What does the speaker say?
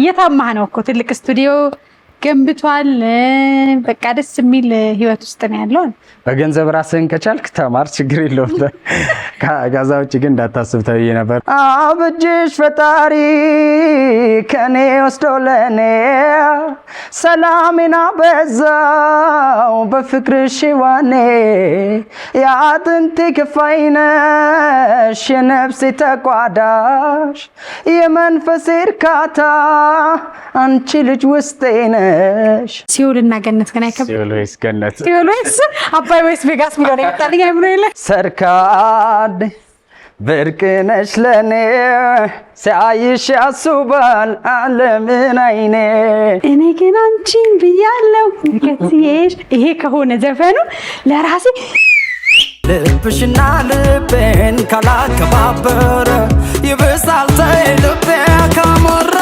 እየታማህ ነው እኮ ትልቅ ስቱዲዮ ገንብቷል። በቃ ደስ የሚል ህይወት ውስጥ ነው ያለው። በገንዘብ ራስህን ከቻልክ ተማር፣ ችግር የለውም። ከዛ ውጭ ግን እንዳታስብ ተብዬ ነበር። አብጅሽ ፈጣሪ ከኔ ወስዶ ለኔ ሰላሜን አበዛው በፍቅርሽ ዋኔ የአጥንቴ ክፋይ ነሽ የነፍሴ ተቋዳሽ የመንፈሴ እርካታ አንቺ ልጅ ውስጤ ነሽ። ሲኦልና ገነት ገና ይከብ ሲኦል ወይስ ገነት? ሲኦል ወይስ አባይ ወይስ ቬጋስ ሚሊዮን ይመጣልኝ አይብሎ ይለ ሰርካድ ብርቅ ነሽ ለኔ ሲያይሽ ያሱባል ዓለምን አይኔ እኔ ግን አንቺን ብያለሁ ከትዬሽ። ይሄ ከሆነ ዘፈኑ ለራሴ ልብሽና ልቤን ካላከባበረ ይብሳል ተይ ልቤ ካሞረረ